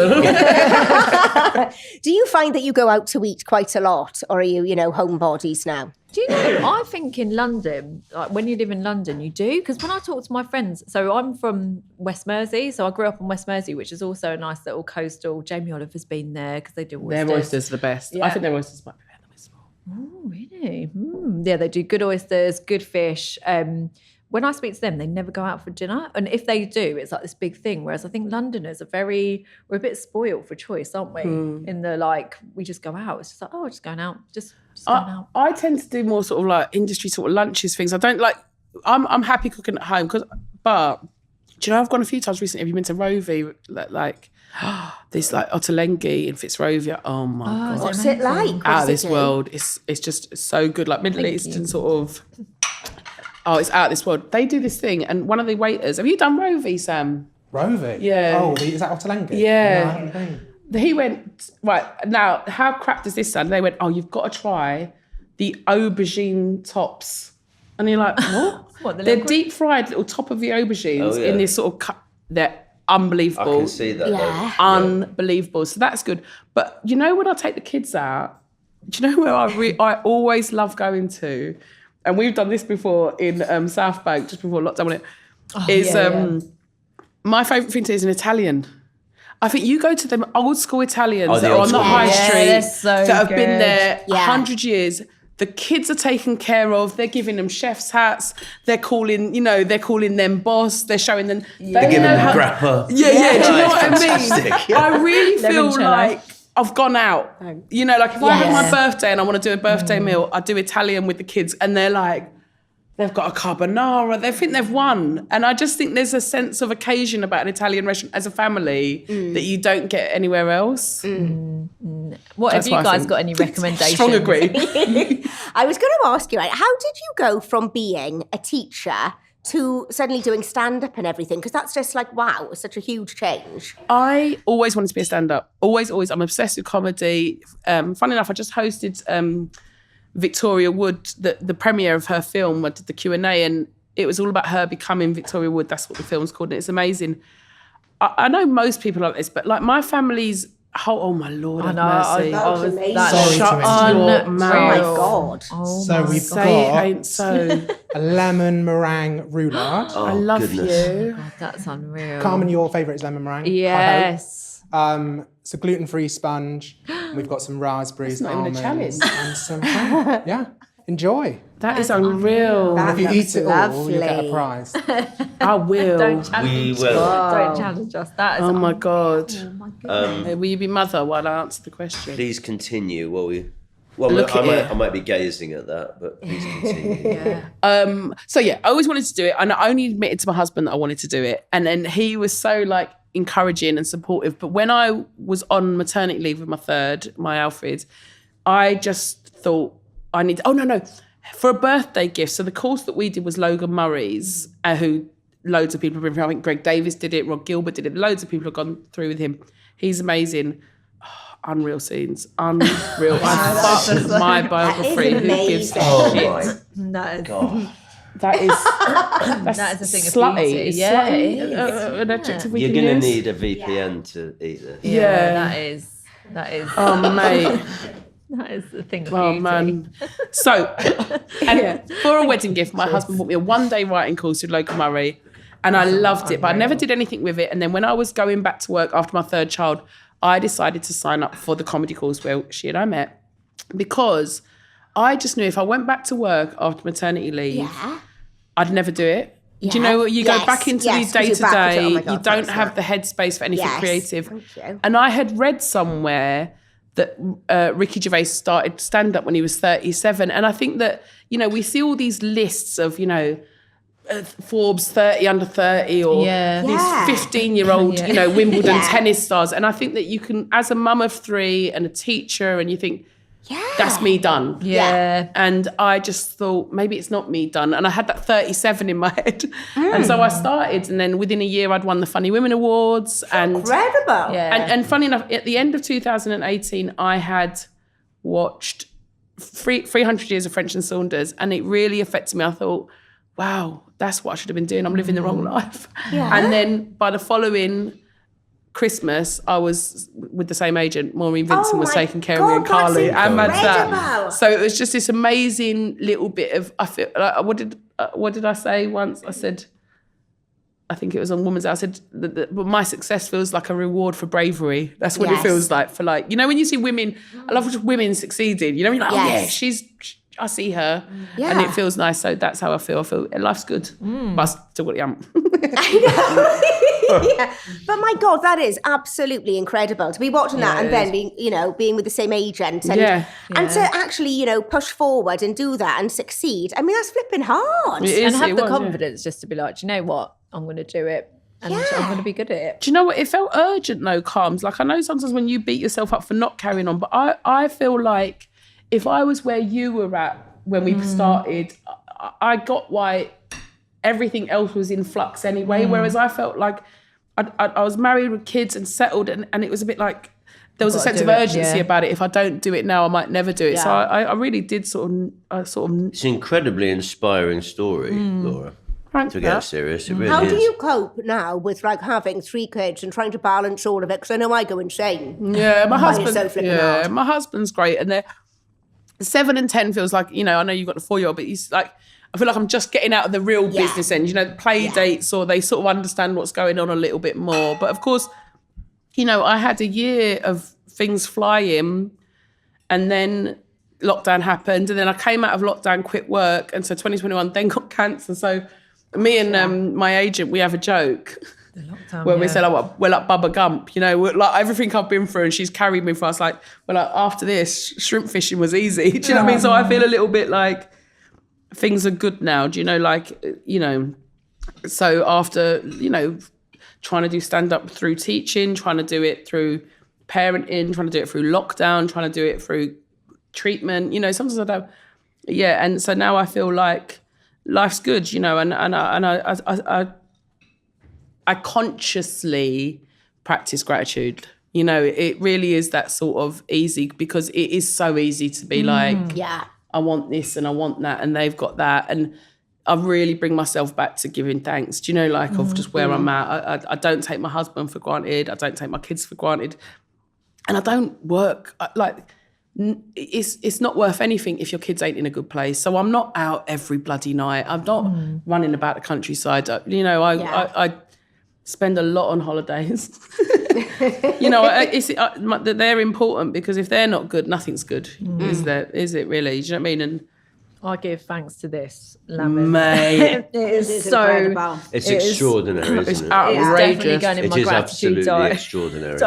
Do you find that you go out to eat quite a lot, or are you, homebodies now? Do you know, I think in London, like when you live in London, you do. Because when I talk to my friends, so I'm from West Mersey, so I grew up in West Mersey, which is also a nice little coastal. Jamie Oliver's been there because they do oysters. Their oysters are the best. Yeah. I think their oysters might be better than Whitstable. Oh, really? Yeah, they do good oysters, good fish. When I speak to them, they never go out for dinner. And if they do, it's like this big thing. Whereas I think Londoners we're a bit spoiled for choice, aren't we? In the we just go out. It's just like, oh, just going out. Just going out. I tend to do more sort of like industry sort of lunches things. I don't like, I'm happy cooking at home but do you know, I've gone a few times recently. Have you been to Rovey? This like Ottolenghi in Fitzrovia. Oh my God. What's it like? Out of this world. It's just so good. Like Middle Eastern sort of. Oh, it's out of this world. They do this thing, and one of the waiters. Have you done Rovey, Sam? Rovey? Yeah. Oh, is that Ottolenghi? Yeah. No, I haven't been. he went, right, now, how crap does this sound? They went, oh, you've got to try the aubergine tops. And you're like, what? They're deep fried little top of the aubergines in this sort of they're unbelievable. I can see that. Yeah. Unbelievable. So that's good. But you know when I take the kids out, do you know where I always love going to? And we've done this before in South Bank, just before lockdown, my favourite thing to do is an Italian. I think you go to them old school Italians that are on the high street that have been there 100 years. The kids are taken care of. They're giving them chef's hats. They're calling them boss. They're showing them. They're giving them grappa. Yeah. Do you know what I mean? Yeah. I really feel like I've gone out. You know, like if I have my birthday and I want to do a birthday meal, I do Italian with the kids, and they're like, they've got a carbonara. They think they've won. And I just think there's a sense of occasion about an Italian restaurant as a family that you don't get anywhere else. What have you guys got any recommendations? Strong agree. I was going to ask you, how did you go from being a teacher to suddenly doing stand-up and everything? Because that's just like, wow, it's such a huge change. I always wanted to be a stand-up. Always. I'm obsessed with comedy. Funny enough, I just hosted Victoria Wood, the premiere of her film. I did the Q&A, and it was all about her becoming Victoria Wood. That's what the film's called, and it's amazing. I know most people like this, but like my family's oh my Lord, have mercy. That was amazing. Shut your mouth. Oh my God. So we've Say got it ain't so. a lemon meringue roulade. I love you. God, that's unreal. Carmen, your favourite is lemon meringue? Yes. It's a gluten-free sponge. We've got some raspberries, That's not even a almonds, challenge. and some ham. Yeah, enjoy. That is unreal. And if you eat it all, lovely. you get a prize. I will. Don't challenge We will. Don't challenge us. That is Oh my God. Oh my goodness. Will you be mother while I answer the question? Please continue while we... Look at it. I might be gazing at that, but please continue. So yeah, I always wanted to do it, and I only admitted to my husband that I wanted to do it, and then he was so like encouraging and supportive. But when I was on maternity leave with my Alfred, I just thought I need. Oh no, for a birthday gift. So the course that we did was Logan Murray's, who loads of people have been through. I think Greg Davis did it, Rod Gilbert did it. Loads of people have gone through with him. He's amazing. Unreal scenes. Unreal. I fucked my biography. Who gives a shit? That is, God. That is that is a thing of slutty. beauty. It's Yeah, slutty. it is. An adjective we You're can going to use. need a VPN to eat this. Yeah, that is. Oh, mate. That is the thing of Oh, beauty. man. So, for a wedding gift, my husband bought me a one-day writing course with Logan Murray, and I loved it, but I never did anything with it. And then when I was going back to work after my third child, I decided to sign up for the comedy course where she and I met, because I just knew if I went back to work after maternity leave, I'd never do it. Do you know, you go back into the day-to-day, you don't have the headspace for anything creative. And I had read somewhere that Ricky Gervais started stand-up when he was 37. And I think that, you know, we see all these lists of, you know, Forbes 30 under 30 or these 15-year-old, you know, Wimbledon tennis stars. And I think that you can, as a mum of three and a teacher, and you think, that's me done. Yeah. And I just thought, maybe it's not me done. And I had that 37 in my head. And so I started, and then within a year I'd won the Funny Women Awards. Incredible. Yeah. And funny enough, at the end of 2018, I had watched 300 Years of French and Saunders, and it really affected me. I thought, wow, that's what I should have been doing. I'm living the wrong life. And then by the following Christmas, I was with the same agent. Maureen Vincent was taking care of me and Carly. And that. So it was just this amazing little bit of, I feel like, what did I say once? I said, I think it was on Woman's Hour, I said, but my success feels like a reward for bravery. That's what it feels like for, like, you know, when you see women, I love women succeeding, you know, you're like, oh yeah, I see her, and it feels nice. So that's how I feel. I feel life's good, but I still got the hump. But my God, that is absolutely incredible to be watching that and then being with the same agent and and to actually, you know, push forward and do that and succeed. I mean, that's flipping hard. And have the confidence just to be like, do you know what? I'm going to do it. And I'm going to be good at it. Do you know what? It felt urgent though, Carms. Like, I know sometimes when you beat yourself up for not carrying on, but I feel like if I was where you were at when we started, I got why everything else was in flux anyway. Whereas I felt like I was married with kids and settled, and it was a bit like, there was a sense of urgency about it. If I don't do it now, I might never do it. Yeah. So I really did sort of. It's an incredibly inspiring story, Laura. To get serious, it really How is. do you cope now with like having 3 kids and trying to balance all of it? Because I know I go insane. Yeah, my Find it husband. so flipping hard. My husband's great, and they're 7 and 10 feels like, you know, I know you've got the 4-year-old, but he's like, I feel like I'm just getting out of the real business end. You know, the play dates, or they sort of understand what's going on a little bit more. But of course, you know, I had a year of things flying, and then lockdown happened, and then I came out of lockdown, quit work, and so 2021 then got cancer. So me and my agent, we have a joke where we say, like, we're like Bubba Gump, you know, we're like everything I've been through, and she's carried me for us. Like, well, like, after this, shrimp fishing was easy. Do you know what I mean? So I feel a little bit like things are good now. Do you know, like, you know, so after, you know, trying to do stand-up through teaching, trying to do it through parenting, trying to do it through lockdown, trying to do it through treatment, you know, sometimes I don't, and so now I feel like life's good, you know, and I consciously practice gratitude. You know, it really is that sort of easy, because it is so easy to be like, I want this and I want that, and they've got that, and I really bring myself back to giving thanks. Do you know, like, of just where I'm at. I don't take my husband for granted. I don't take my kids for granted, and I don't work like. It's not worth anything if your kids ain't in a good place. So I'm not out every bloody night. I'm not running about the countryside. You know, I spend a lot on holidays. You know, they're important, because if they're not good, nothing's good. Is it really? Do you know what I mean? And I give thanks to this lemon. Mate, it is so incredible. It's extraordinary, isn't it's it? outrageous. It's definitely going in It my is gratitude absolutely diet. extraordinary.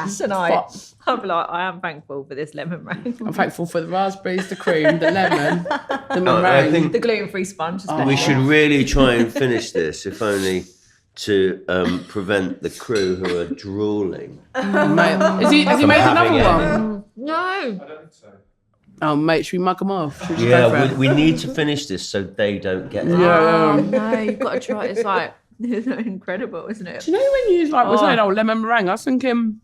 So tonight, I'm like, I am thankful for this lemon meringue. I'm thankful for the raspberries, the cream, the lemon, the I meringue. think The gluten-free sponge. we should really try and finish this, if only to prevent the crew who are drooling. Mate, has he made having another it. one? No. Oh, mate, should we mug them off? Should we just go Yeah, for it? we need to finish this so they don't get it. Oh, no, you've got to try it. It's like, it's incredible, isn't it? Do you know when you like was saying, lemon meringue? I was thinking,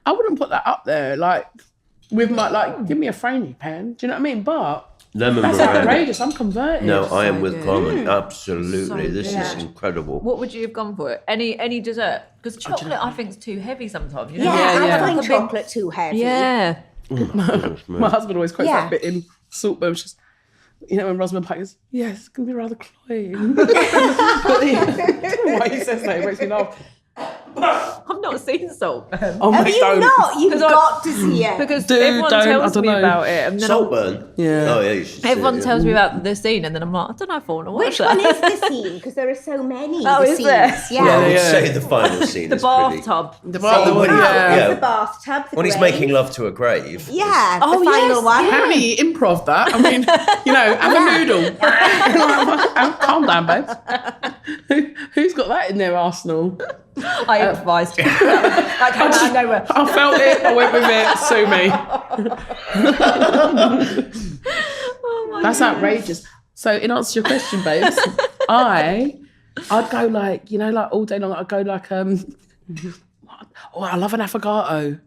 I wouldn't put that up there, like with my give me a framing pan. Do you know what I mean? But Lemon that's meringue. outrageous. I'm converted. No, I am with good. Carmen. Absolutely, So this good. is incredible. What would you have gone for? Any dessert? Because chocolate, I think, is too heavy sometimes. You know? I find Like a big- chocolate too heavy. Yeah. My husband always quotes Yeah. that bit in Saltburn. Just, you know, when Rosamund Pike goes, yes, it's going to be rather cloying. Why he says that, it makes me laugh. I've not seen Salt. Oh, Have mate, you don't. not? You've 'Cause I- got to see it. Because Dude, everyone don't, I tells don't me know. about it. And then Saltburn? Yeah. Oh, yeah, you should see everyone it, tells me about the scene, and then I'm like, I don't know if I want to watch Which that. one is the scene? Because there are so many. Oh, the is scenes. there? Yeah. I would Yeah. say the final scene The is pretty... bathtub. The when he- yeah. The bathtub. The When he's grave. making love to a grave. Yeah. Oh, the final yes, one. How do you improv that? I mean, you know, have a noodle. Calm down, babes. Who's got that in their arsenal? I improvised. That came out of nowhere. I felt it. I went with it. Sue me. That's outrageous. So, in answer to your question, babes, I'd go like, you know, like all day long. I'd go like, I love an affogato.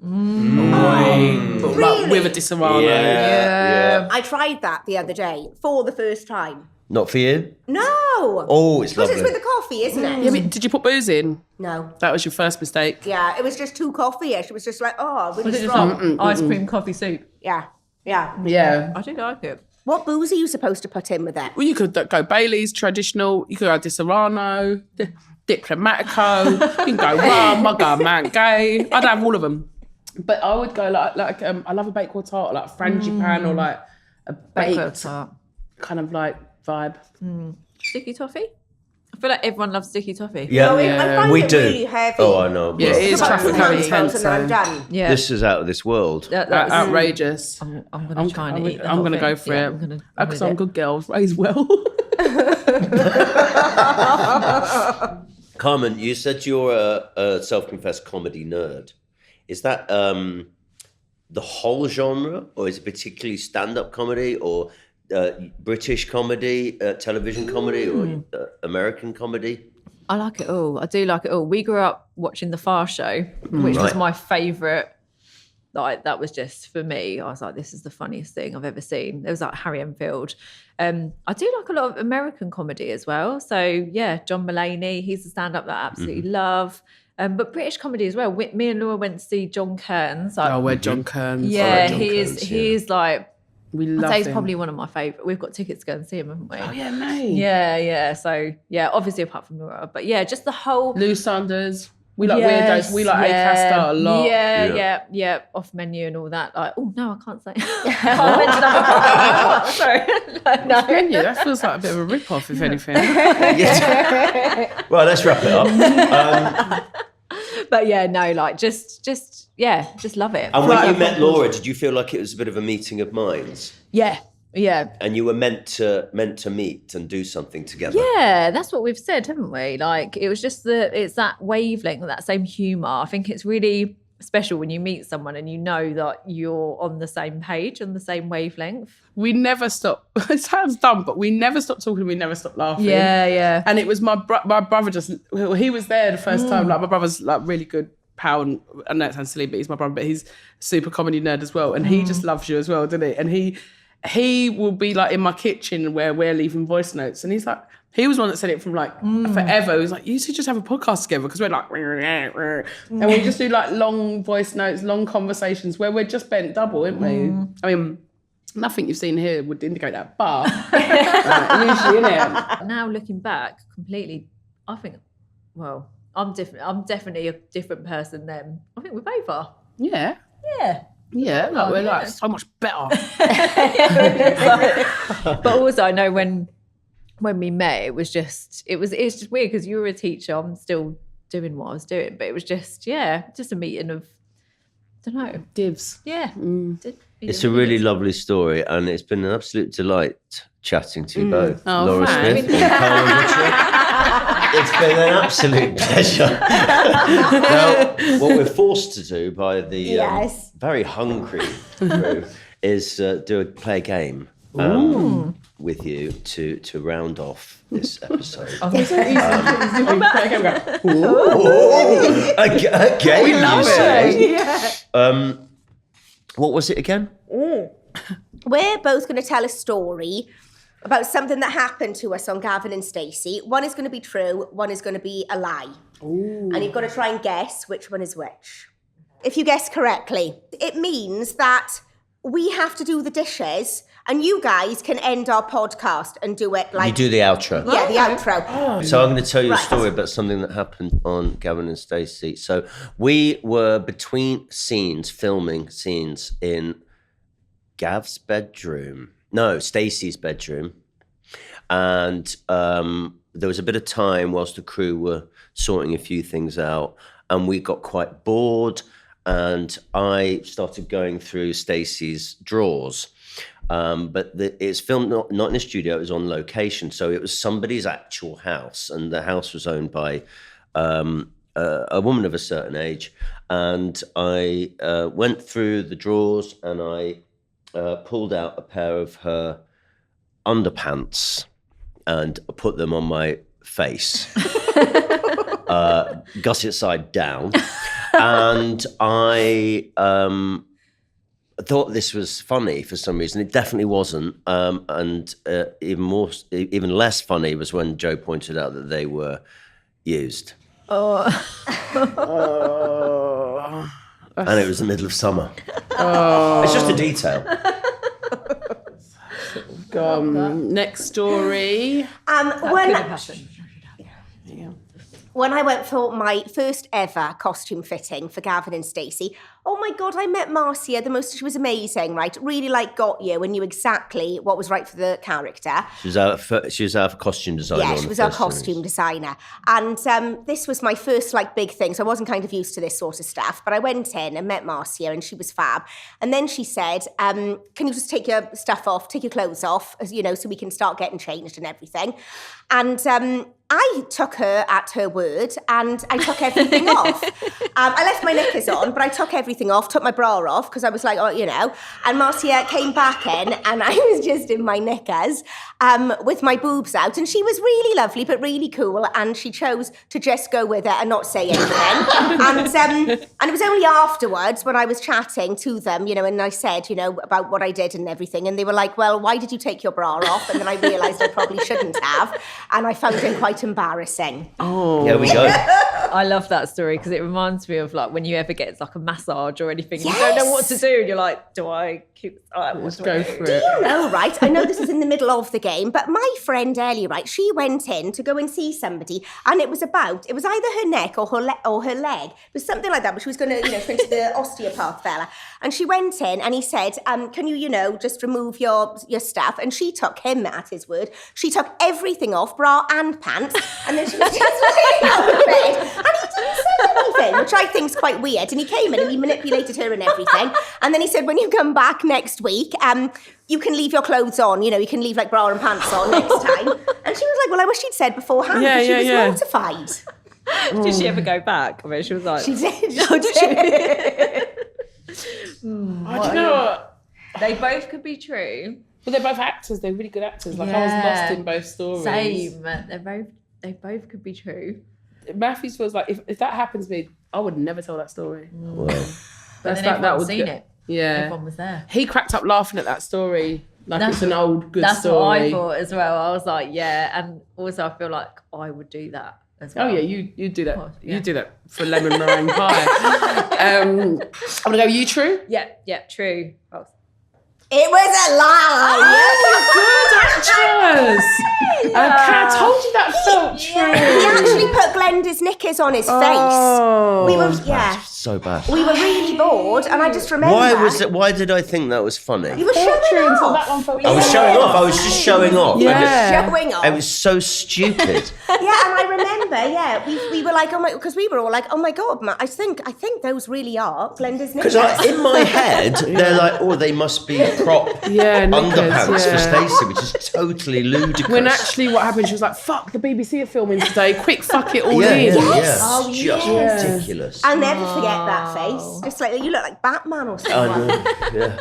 But like with a Di Serrano. Yeah. I tried that the other day for the first time. Not for you? No. Oh, it's Because lovely. it's with the coffee, isn't it? Yeah, but did you put booze in? No. That was your first mistake. Yeah, it was just too coffee-ish. It was just like, really Was it just strong. like ice cream coffee soup? Yeah. Yeah. Yeah. I did like it. What booze are you supposed to put in with it? Well, you could go Bailey's, traditional. You could go Di Serrano, Diplomatico. You can go rum. I'd go Mount Gay. I'd have all of them. But I would go like I love a baked tart, like frangipan or like a baked kind of like vibe. Sticky toffee? I feel like everyone loves sticky toffee. Yeah, No, I find we it do. really heavy. Oh, I know. Yeah, it is About traffic 2 very handfuls intense. and then I'm done. Yeah. This is out of this world. That's Outrageous. I'm going to try and eat the I'm whole going to go thing. for Yeah, it. I'm gonna Because do I'm it. a good girl, raised well. Carmen, you said you're a self-confessed comedy nerd. Is that the whole genre, or is it particularly stand-up comedy, or British comedy, television comedy, or American comedy? I like it all. I do like it all. We grew up watching The Far Show, which was Right. my favourite Like that was just, for me, I was like, this is the funniest thing I've ever seen. There was like Harry Enfield. I do like a lot of American comedy as well. So yeah, John Mulaney, he's a stand-up that I absolutely love. But British comedy as well. Me and Laura went to see John Kearns. Like, we're John Kearns. Yeah, John Kearns, he is like, we love I'd say he's him. probably one of my favourite. We've got tickets to go and see him, haven't we? Oh yeah, mate. Yeah. So yeah, obviously apart from Laura, but yeah, just the whole Lou Sanders. We like weirdos. We like Acaster a lot. Yeah. Off menu and all that. Like, oh no, I can't say. Can't mention that. Sorry. No. Yeah, that feels like a bit of a rip-off, if anything. Well, let's wrap it up. But yeah, no, like just love it. And when you met Laura, did you feel like it was a bit of a meeting of minds? Yeah. And you were meant to meet and do something together. Yeah, that's what we've said, haven't we? Like it was just it's that wavelength, that same humour. I think it's really special when you meet someone and you know that you're on the same page, on the same wavelength. We never stop. It sounds dumb, but we never stopped talking. We never stopped laughing. Yeah. And it was my brother. He was there the first time. Like my brother's like really good pal, and I know it sounds silly, but he's my brother. But he's a super comedy nerd as well, and he just loves you as well, doesn't he? And he will be like in my kitchen where we're leaving voice notes, and he's like, he was one that said it from like forever. He was like, you should just have a podcast together, because we're like, and we just do like long voice notes, long conversations where we're just bent double, aren't we? I mean, nothing you've seen here would indicate that, but usually in it. Now looking back, completely, I think, well, I'm different. I'm definitely a different person then. I think we both are. Yeah. Yeah. Like we're like so much better. But also I know when we met, it was just weird because you were a teacher. I'm still doing what I was doing, but it was just a meeting of, I don't know, Divs. Yeah. It's a really lovely story, and it's been an absolute delight chatting to you both. Oh, Laura thanks. Smith and Carmen Mitchell. It's been an absolute pleasure. Now, what we're forced to do by the very hungry crew is play a game with you to round off this episode. A game, we love you say? it. What was it again? We're both going to tell a story about something that happened to us on Gavin and Stacey. One is going to be true, one is going to be a lie. And you've got to try and guess which one is which. If you guess correctly, it means that we have to do the dishes, and you guys can end our podcast and do it like... You do the outro. Yeah, the outro. So I'm going to tell you a story about something that happened on Gavin and Stacey. So we were between scenes, filming scenes in Gav's bedroom. No, Stacey's bedroom. And there was a bit of time whilst the crew were sorting a few things out, and we got quite bored, and I started going through Stacey's drawers. But it's filmed not in a studio, it was on location. So it was somebody's actual house, and the house was owned by a woman of a certain age. And I went through the drawers, and I pulled out a pair of her underpants and put them on my face, gusset side down. And I thought this was funny for some reason. It definitely wasn't. And even less funny was when Joe pointed out that they were used. And it was the middle of summer. It's just a detail. Next story. When I went for my first ever costume fitting for Gavin and Stacey, oh my God, I met Marcia, she was amazing, right? Really got you and knew exactly what was right for the character. She was our costume designer. Yeah, she was our costume designer. And this was my first big thing, so I wasn't kind of used to this sort of stuff. But I went in and met Marcia, and she was fab. And then she said, can you just take your stuff off, take your clothes off, so we can start getting changed and everything. And I took her at her word, and I took everything off. I left my knickers on, but I took everything everything off, took my bra off, because I was like, and Marcia came back in, and I was just in my knickers with my boobs out, and she was really lovely, but really cool, and she chose to just go with it and not say anything. And it was only afterwards when I was chatting to them, and I said, about what I did and everything, and they were like, well, why did you take your bra off? And then I realised I probably shouldn't have, and I found it quite embarrassing. Oh, there we go. I love that story because it reminds me of like when you ever get like a massage or anything, you don't know what to do, and you're like, do I keep? Let's go for it. Do you know, right? I know this is in the middle of the game, but my friend Ellie, right? She went in to go and see somebody, and it was either her neck or her leg. It was something like that. But she was going to, finish the osteopath fella, and she went in, and he said, "Can you, just remove your stuff?" And she took him at his word. She took everything off, bra and pants, and then she was just laying on the bed, and he didn't say anything, which I think is quite weird. And he came in and he manipulated her and everything, and then he said, "When you come back next week, you can leave your clothes on, you can leave like bra and pants on next time." And she was like, well, I wish she'd said beforehand, because she was mortified. Did she ever go back? I mean, she was like... She did. I don't know what... They both could be true. But they're both actors. They're really good actors. Like, I was lost in both stories. Same. They both could be true. Matthews feels like if that happens to me, I would never tell that story. Well, But then everyone's seen it. Yeah. Everyone was there. He cracked up laughing at that story. Like it's an old good that's story. That's what I thought as well. I was like, yeah. And also I feel like I would do that as well. Oh yeah, you do that. course, yeah. You do that for lemon meringue pie. I'm gonna go, you true? Yeah, true. Oh. It was a lie. Good actress. I told you that felt true. He actually put Glenda's knickers on his face. We were, so bad. we were really bored, and I just remember. Why did I think that was funny? You were showing Until off. that one felt I was showing off. I was just showing off. Yeah. Showing off. It was so stupid. Yeah, and I remember, we were like, because we were all like, oh my God, Matt, I think those really are Glenda's knickers. Because in my head, they're like, they must be prop underpants for Stacey, which is totally ludicrous. When actually what happened, she was like, fuck, the BBC are filming today. Quick, fuck it all in. Yeah. Oh, It's just ridiculous. I'll never forget that face. Just like, you look like Batman or something. Yeah.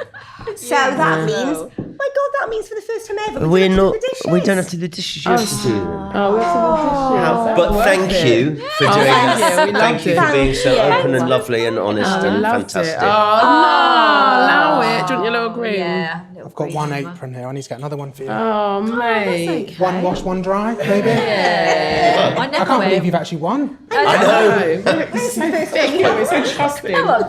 So that means, my God, that means for the first time ever, We don't don't have to do the dishes. we don't have to do the dishes. You have to do them. Oh, we have to do dishes. But thank you for doing thank that. you. We Thank loved you it. for being so Thank open you. and lovely and honest and Loved fantastic. it. Oh, no. Allow it. Do you want your little green? Yeah. I've got one apron here. I need to get another one for you. Oh, mate. One wash, one dry, maybe. Yeah. I I never can't believe wear. you've actually won. I know. It's so thick. We're so trusting. We're never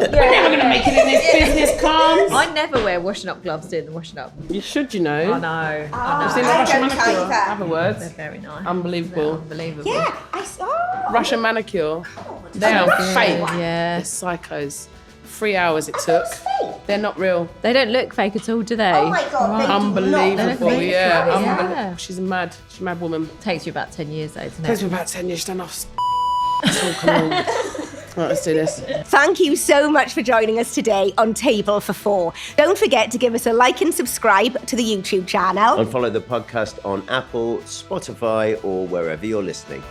going to make it in this business, Carms. I never wear washing up gloves doing the washing up. You should, you know. I know. You've seen the I Russian don't manicure? either. Have a word. They're very nice. Unbelievable. Unbelievable. Yeah, I saw. Russian manicure. They are fake. Yeah. They're psychos. 3 hours it took. They're not real. They don't look fake at all, do they? Oh my God, they do not Unbelievable. look Yeah. fake. Unbelievable. She's a mad woman. Takes you about 10 years though, doesn't Takes it? me about 10 years. She's done off. Oh, come on. Right, let's do this. Thank you so much for joining us today on Table for Four. Don't forget to give us a like and subscribe to the YouTube channel. And follow the podcast on Apple, Spotify, or wherever you're listening.